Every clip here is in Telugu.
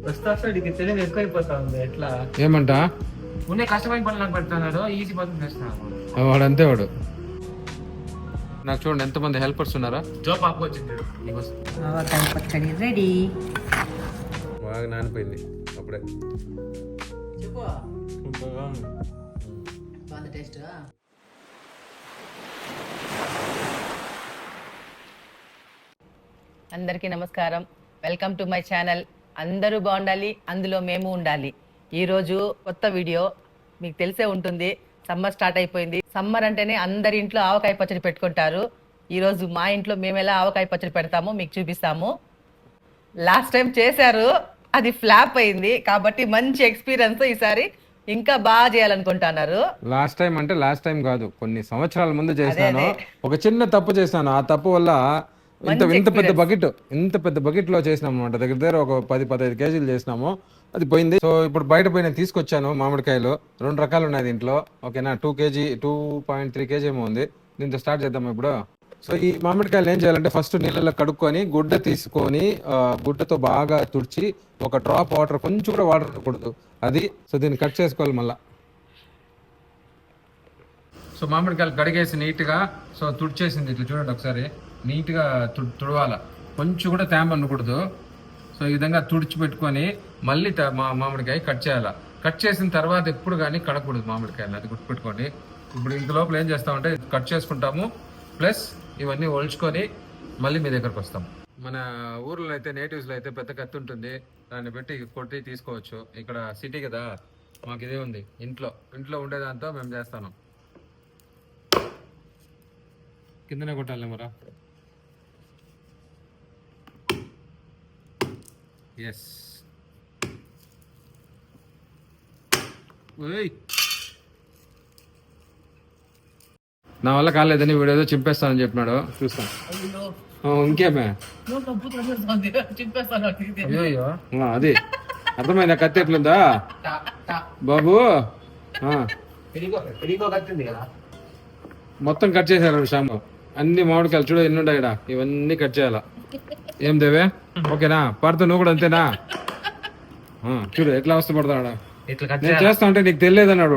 వస్తా ఇడికి తెలివి ఎక్కువైపోతా ఉంది. ఎట్లా ఏమంట ఉండే కష్టమైన పనులు నాకు పెడుతున్నాడు, ఈజీ పనులు చేస్తున్నాను. వాడంతే వాడు. నాకు చూడండి ఎంతమంది హెల్పర్స్ ఉన్నారా. జాబ్ ఆపుకొచ్చింది ఆవకాయ పచ్చడి రెడీ. బాగా నానిపోయింది అప్పుడే. టేస్ట్ అందరికీ నమస్కారం. Welcome to my channel. అందరూ బాగుండాలి, అందులో మేము ఉండాలి. ఈరోజు కొత్త వీడియో. మీకు తెలిసే ఉంటుంది, సమ్మర్ స్టార్ట్ అయిపోయింది. సమ్మర్ అంటేనే అందరి ఇంట్లో ఆవకాయ పచ్చడి పెట్టుకుంటారు. ఈరోజు మా ఇంట్లో మేము ఎలా ఆవకాయ పచ్చడి పెడతామో మీకు చూపిస్తాము. లాస్ట్ టైం చేశారు, అది ఫ్లాప్ అయింది. కాబట్టి మంచి ఎక్స్పీరియన్స్ ఈసారి ఇంకా బాగా చేయాలనుకుంటున్నారు. లాస్ట్ టైం అంటే లాస్ట్ టైం కాదు, కొన్ని సంవత్సరాల ముందు చేశాను. ఒక చిన్న తప్పు చేశాను. ఆ తప్పు వల్ల ఇంత పెద్ద బకెట్ లో చేసినాం అనమాట. దగ్గర ఒక 10-15 కేజీలు చేసినాము. అది పోయింది. సో ఇప్పుడు బయట పోయి నేను తీసుకొచ్చాను మామిడికాయలు. 2 రకాలు ఉన్నాయి దీంట్లో. ఓకేనా, 2.3 కేజీ ఏమో ఉంది. దీంతో స్టార్ట్ చేద్దాం ఇప్పుడు. సో ఈ మామిడికాయలు ఏం చేయాలంటే ఫస్ట్ నీళ్ళలో కడుక్కొని గుడ్డ తీసుకొని గుడ్డతో బాగా తుడిచి ఒక డ్రాప్ వాటర్, కొంచెం కూడా వాటర్ ఉండకూడదు అది. సో దీన్ని కట్ చేసుకోవాలి మళ్ళా. సో మామిడికాయలు కడిగేసి నీట్గా సో తుడిచేసింది. ఇట్లా చూడండి ఒకసారి, నీట్గా తుడవాల, కొంచెం కూడా తేమ ఉండకూడదు. సో ఈ విధంగా తుడిచి పెట్టుకొని మళ్ళీ మామిడికాయ కట్ చేయాలి. కట్ చేసిన తర్వాత ఎప్పుడు కానీ కడకూడదు మామిడికాయలు, అది గుర్తుపెట్టుకోండి. ఇప్పుడు ఇంత లోపల ఏం చేస్తామంటే కట్ చేసుకుంటాము, ప్లస్ ఇవన్నీ ఒలుచుకొని మళ్ళీ మీ దగ్గరకు వస్తాం. మన ఊర్లో అయితే, నేటివ్స్లో అయితే పెద్ద కత్తి ఉంటుంది, దాన్ని పెట్టి కొట్టి తీసుకోవచ్చు. ఇక్కడ సిటీ కదా, మాకు ఇదే ఉంది. ఇంట్లో ఉండేదాంతో మేము చేస్తాను. కిందనే కొట్టాలి మరా. ఎస్, నా వల్ల కాలేదని వీడు ఏదో చింపేస్తానని చెప్పినాడు. చూస్తాను. ఇంకేమే అయ్యో అది అర్థమైందా? కత్తి ఎట్లుందా బాబు? కత్తింది కదా, మొత్తం కట్ చేశారు శ్యాము. అన్ని మామిడికాయలు చూడు ఎన్ని ఉంటాయి ఇక్కడ. ఇవన్నీ కట్ చేయాలా. ఏం దేవే? ఓకేనా? పడుతు నువ్వు కూడా అంతేనా? చూడు ఎట్లా అవస్థ పడతాడా. నేను చేస్తా అంటే నీకు తెలియదు అన్నాడు.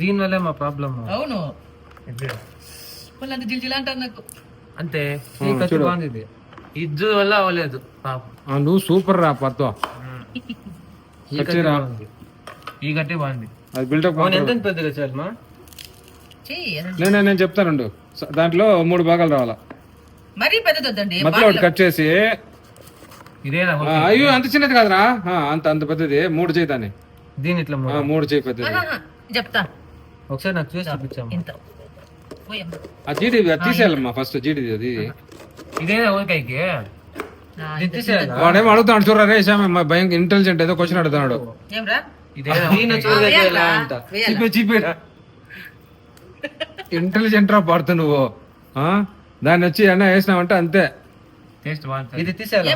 దీని వల్లే మా ప్రాబ్లమ్. అవును, అంతే. బాగుంది, ఇద్దు వల్ల అవ్వలేదు. నువ్వు సూపర్ రా పత్తో. ఈ గట్టి బాగుంది. అది బిల్డప్ ఎంత పెద్దగా సార్ మా నేను చెప్తానండు. దాంట్లో 3 భాగాలు రావాలా. మరీ పెద్దదండి, మధ్యలో ఒకటి కట్ చేసి. ఇదేనా? అయ్యో అంత చిన్నది కాదురా, అంత పెద్దది. 3 చేయి దాన్ని. దీని ఇట్లా 3 చేయి పెద్దది. చెప్తా ఒకసారి నాకు చూసి చూపించాము. ఆ జీడి తీసేయాలమ్మా ఫస్ట్. జీడి అది ఇదేనా ఓకేకి వాడేమో అడుగుతాడు. చూడరా రే శ్యామ, భయం ఇంటెలిజెంట్ ఏదో క్వశ్చన్ అడుగుతున్నాడు. ఇంటెలిజెంట్ రా పడుతు నువ్వు. దాన్ని వచ్చి అన్న వేసినావంటే అంతే. ఇది తీసేయాలి,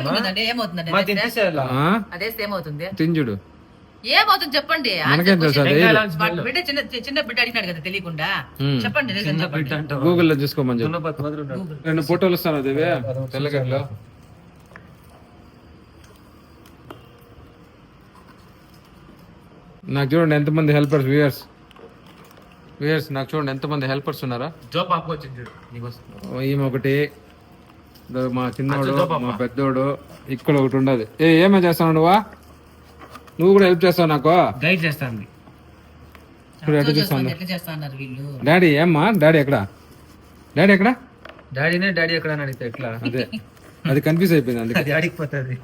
తింజుడు ఏమవుతుంది చెప్పండి. మనకేం తెలుసు? బిడ్డ చిన్న బిడ్డ అడిగినాడు కదా తెలియకుండా. చెప్పండి, గూగుల్లో చూసుకోమని చెప్పి 2 ఫోటోలు ఇస్తాను. అదేవే తెల్లగడ్డలో. నాకు చూడండి ఎంతమంది హెల్పర్స్. వ్యూయర్స్ నాకు చూడండి ఎంతమంది హెల్పర్స్ ఉన్నారా. జాబ్ ఆపుకొచ్చింది. ఈమె ఒకటి, మా చిన్నోడు, మా పెద్దోడు, ఇక్కడ ఒకటి ఉండదు. ఏమే చేస్తావు నువ్వు కూడా హెల్ప్ చేస్తావు నాకు. గైడ్ చేస్తాను. డాడీ ఏమ్మా? డాడీ ఎక్కడ? డాడీ ఎక్కడ అని అడిగితే ఎట్లా? అదే అది కన్ఫ్యూజ్ అయిపోయింది. అందుకే డాడీకి పోతుంది.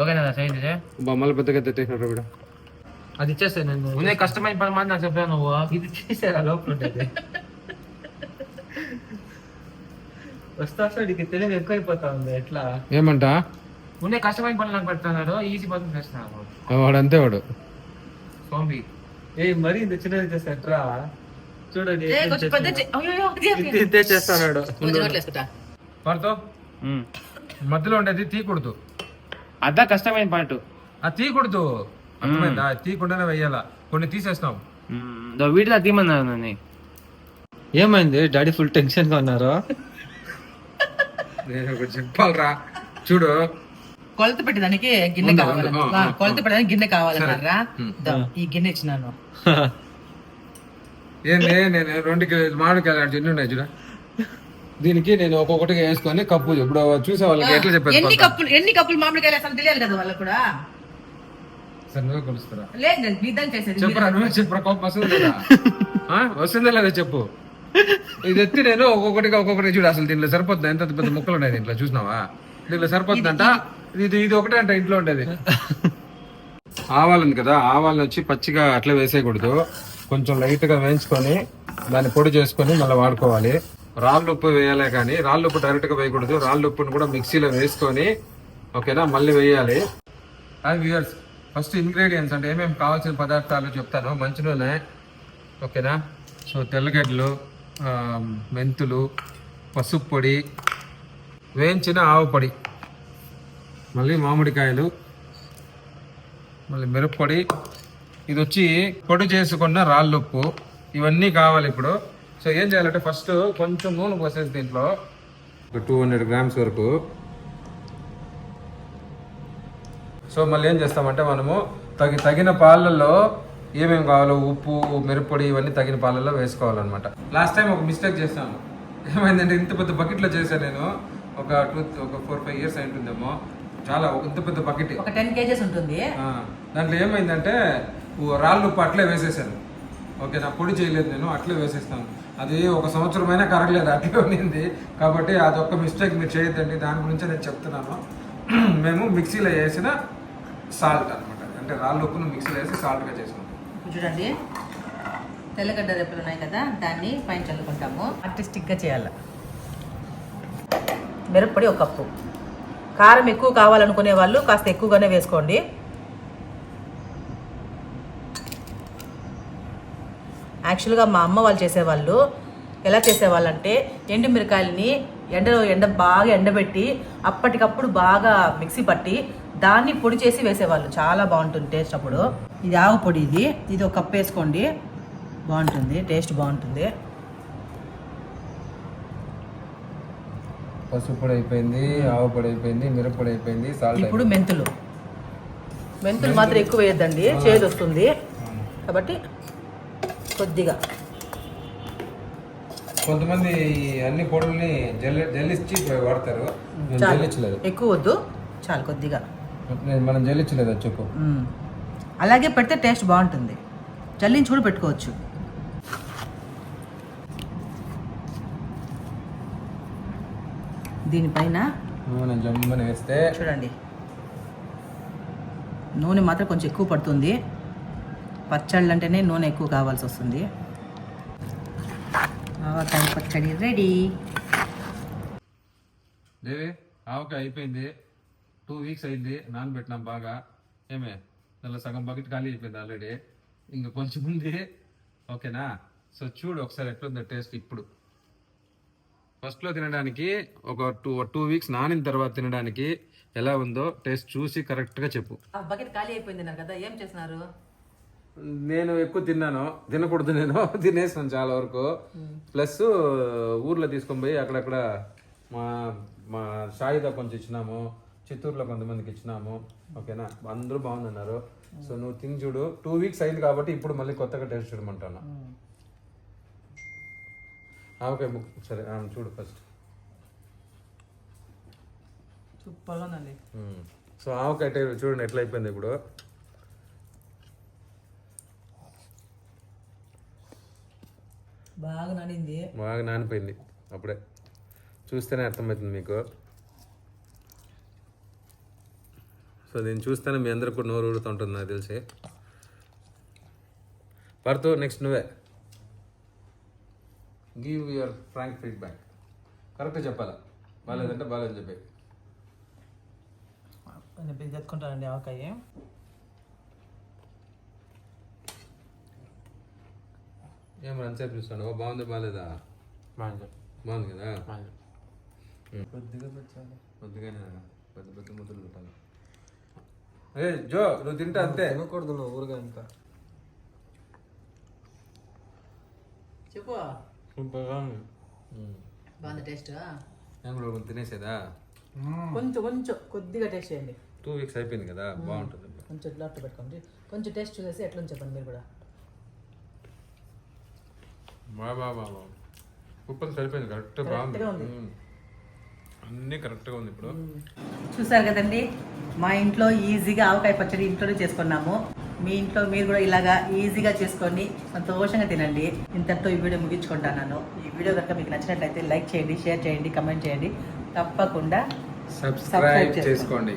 ఓకేనా? బొమ్మలు పెద్దగా తెట్టేసినట్టు కూడా అది ఇచ్చేస్తాను నేను. ముందే కష్టమైన పని మాట నాకు చెప్పాను. నువ్వు ఇది చేసేరా లోపల ఉంటుంది. వస్తా ఇడికి తెలివి ఎక్కువైపోతా ఉంది. ఎట్లా ఏమంట? ముందే కష్టమైన పనులు నాకు పెడుతున్నాడు, ఈజీ పనులు చేస్తున్నాను. వాడంతే వాడు. సోంబి మరీ ఇంత చిన్నది చేస్తారా? చూడండి చేస్తాడు. పడుతూ మధ్యలో ఉండేది తీయకూడదు. అదా కష్టమైన పాటు. అది తీయకూడదు, అర్థమైందా? తీయకుండానే వెయ్యాలా. కొన్ని తీసేస్తాం. వీటిలో తీయమన్నారు నన్ను. ఏమైంది? డాడీ ఫుల్ టెన్షన్ గా ఉన్నారు. నేను ఒకటి చెప్పాలరా చూడు. కొలత పెట్టడానికి గిన్నె ఉందా, కావాలి. ఉందా? కొలత పెట్టడానికి గిన్నె కావాలన్నారా? ఉమ్. దా, ఈ గిన్నె ఇచ్చినాను. ఏంది నేను 2 కిలో మామిడికాయలు అటు ఎన్ని ఉన్నాయి చూడ. దీనికి నేను ఒక్కొక్కటిగా వేసుకొని కప్పు ఇప్పుడు చూసే వాళ్ళకి ఎట్లా చెప్పాను. ఎన్ని కప్పులు మామిడికాయలు వేస్తాను తెలియాలి కదా వాళ్ళకు కూడా. సరే నువ్వే కొలుస్తారా? లేదు లేదు, మీ దాన్ని చేసేది చెప్పరా, నువ్వే చెప్పరా. కోపం వస్తుంది లేదా? వస్తుందా లేదా చెప్పు. ఇది ఎత్తి నేను ఒక్కొక్కటి చూడు. అసలు దీంట్లో సరిపోతుంది. ఎంత పెద్ద ముక్కలు ఉన్నాయి దీంట్లో, చూసినావా? దీంట్లో సరిపోతుందంట. ఇది ఒకటే అంట ఇంట్లో ఉండేది. ఆవాలు ఉంది కదా, ఆవాలను వచ్చి పచ్చిగా అట్లా వేసేయకూడదు. కొంచెం లైట్ గా వేయించుకొని దాన్ని పొడి చేసుకొని మళ్ళీ వాడుకోవాలి. రాళ్ళు ఉప్పు వేయాలే కానీ రాళ్ళు ఉప్పు డైరెక్ట్ గా వేయకూడదు. రాళ్ళు ఉప్పును కూడా మిక్సీలో వేసుకొని ఓకేనా మళ్ళీ వేయాలి. అది వ్యూయర్స్, ఫస్ట్ ఇంగ్రీడియంట్స్ అంటే ఏమేమి కావాల్సిన పదార్థాలు చెప్తాను. మంచి నూనె ఓకేనా, సో తెల్లగడ్డలు, మెంతులు, పసుపు పొడి, వేయించిన ఆవు పొడి, మళ్ళీ మామిడికాయలు, మళ్ళీ మిరప్పొడి, ఇది వచ్చి పొడి చేసుకున్న రాళ్ళుప్పు, ఇవన్నీ కావాలి ఇప్పుడు. సో ఏం చేయాలంటే ఫస్ట్ కొంచెం నూనె పోసేసి దీంట్లో ఒక 200 గ్రామ్స్ వరకు. సో మళ్ళీ ఏం చేస్తామంటే మనము తగిన పాలల్లో ఏమేమి కావాలో ఉప్పు, మిరప్పొడి ఇవన్నీ తగిన పాలల్లో వేసుకోవాలన్నమాట. లాస్ట్ టైం ఒక మిస్టేక్ చేస్తాను. ఏమైందంటే ఇంత పెద్ద బకెట్లో చేశాను నేను. ఒక 4-5 ఇయర్స్ అయి ఉంటుందేమో. చాలా ఇంత పెద్ద బకెట్, ఒక 10 kgs ఉంటుంది. దాంట్లో ఏమైందంటే రాళ్ళు ఉప్పు అట్లే వేసేసాను. ఓకే, నా పొడి చేయలేదు నేను, అట్లే వేసేస్తాను. అది 1 సంవత్సరమైనా కరగలేదు, అట్లే ఉన్నింది. కాబట్టి అదొక మిస్టేక్ మీరు చేయొద్దండి. దాని గురించి నేను చెప్తున్నాను. మేము మిక్సీలో వేసిన సాల్ట్ అనమాట, అంటే రాళ్ళు ఉప్పును మిక్సీలో వేసి సాల్ట్గా చేసాము. చూడండి, తెల్లగడ్డ రెప్పలు ఉన్నాయి కదా, దాన్ని పైన చల్లుకుంటాము. ఆర్టిస్టిక్గా చేయాలి. మిరప్పొడి 1 కప్పు. కారం ఎక్కువ కావాలనుకునే వాళ్ళు కాస్త ఎక్కువగానే వేసుకోండి. యాక్చువల్గా మా అమ్మ వాళ్ళు చేసేవాళ్ళు ఎలా చేసేవాళ్ళు అంటే ఎండు మిరకాయలని బాగా ఎండబెట్టి అప్పటికప్పుడు బాగా మిక్సీ పట్టి దాన్ని పొడి చేసి వేసేవాళ్ళు. చాలా బాగుంటుంది టేస్ట్. అప్పుడు ఇది ఆవు పొడి, ఇది 1 కప్ వేసుకోండి, బాగుంటుంది, టేస్ట్ బాగుంటుంది. పసుపు పొడి అయిపోయింది, ఆవు పొడి అయిపోయింది, మిరప్పొడి అయిపోయింది, సాల్ట్. ఇప్పుడు మెంతులు మాత్రం ఎక్కువ వేయద్దండి, చేదు వస్తుంది. కాబట్టి కొద్దిగా. కొంతమంది అన్ని పొడుల్ని జల్లిచ్చి వాడతారు. జల్లించలేదు, ఎక్కువ వద్దు, చాలు కొద్దిగా. మనం జల్లించలేదు చెప్పు. అలాగే పెడితే టేస్ట్ బాగుంటుంది. జల్లించి కూడా పెట్టుకోవచ్చు. దీనిపైన నూనె జమ్మని వేస్తే చూడండి, నూనె మాత్రం కొంచెం ఎక్కువ పడుతుంది. పచ్చళ్ళు అంటేనే నూనె ఎక్కువ కావాల్సి వస్తుంది. ఆవకాయ పచ్చడి రెడీ. దేవి ఆవకాయ అయిపోయింది. 2 వీక్స్ అయింది నానబెట్టినాం బాగా. ఏమే దానిలో సగం బకెట్ ఖాళీ అయిపోయింది ఆల్రెడీ, ఇంకా కొంచెం ఉంది. ఓకేనా, సో చూడు ఒకసారి ఎట్లుందో టేస్ట్. ఇప్పుడు ఫస్ట్లో తినడానికి ఒక 2 వీక్స్ నానిన తర్వాత తినడానికి ఎలా ఉందో టేస్ట్ చూసి కరెక్ట్గా చెప్పు. బకెట్ ఖాళీ అయిపోయింది కదా, ఏం చేస్తున్నారు? నేను ఎక్కువ తిన్నాను, తినకూడదు, నేను తినేసాను చాలా వరకు. ప్లస్ ఊర్లో తీసుకొని పోయి అక్కడక్కడ మా షాయిదా కొంచెం ఇచ్చినాము, చిత్తూరులో కొంతమందికి ఇచ్చినాము. ఓకేనా, అందరూ బాగుందన్నారు. సో నువ్వు తిని చూడు. 2 వీక్స్ అయింది కాబట్టి ఇప్పుడు మళ్ళీ కొత్తగా టేస్ట్ చూడమంటాను. ఆవకాయ ముక్క సరే చూడు ఫస్ట్. సూపర్గా ఉందండి. సో ఆవకాయ చూడండి ఎట్లా అయిపోయింది ఇప్పుడు. బాగా నానింది, బాగా నానిపోయింది. అప్పుడే చూస్తేనే అర్థమవుతుంది మీకు. సో దీన్ని చూస్తేనే మీ అందరికి కూడా నోరు ఊరుతుంటుంది నాకు తెలిసి. పడుతూ నెక్స్ట్ నువ్వే గివ్ యువర్ ఫ్రాంక్ ఫీడ్బ్యాక్. కరెక్ట్గా చెప్పాలా, బాగాలేదంటే బాగాలేదని చెప్పి. తెచ్చుకుంటానండి ఆవకాయ. ఏమన్నా అంతసేపు చూస్తాను, బాగుంది బాగాలేదా? బాగుంది కదా. కొద్దిగానే పెద్ద పెద్ద ముద్దలు పెట్టాలి. ఏ జో నువ్వు తింటా అంతే, తినకూడదు నువ్వు ఊరుగా. ఇంకా చెప్పు, సూపర్గా బాగుంది టేస్ట్. నేను కూడా కొంచెం తినేసేదా? కొంచెం కొంచెం కొద్దిగా టేస్ట్ చేయండి. 2 వీక్స్ అయిపోయింది కదా, బాగుంటుంది. కొంచెం లాప్ట్ పెట్టుకోండి, కొంచెం టేస్ట్ చూసేసి ఎట్లా చెప్పండి మీరు కూడా. బాబా ఉప్పు సరిపోయింది, కరెక్ట్ బాగుంది. అన్నీ కరెక్ట్గా ఉంది ఇప్పుడు. చూసారు కదండి, మా ఇంట్లో ఈజీగా ఆవకాయ పచ్చడి ఇంట్లోనే చేసుకున్నాము. మీ ఇంట్లో మీరు కూడా ఇలాగా ఈజీగా చేసుకొని సంతోషంగా తినండి. ఇంతటితో ఈ వీడియో ముగించుకుంటాను. ఈ వీడియో కనుక మీకు నచ్చినట్లయితే లైక్ చేయండి, షేర్ చేయండి, కమెంట్ చేయండి. తప్పకుండా సబ్స్క్రైబ్ చేసుకోండి.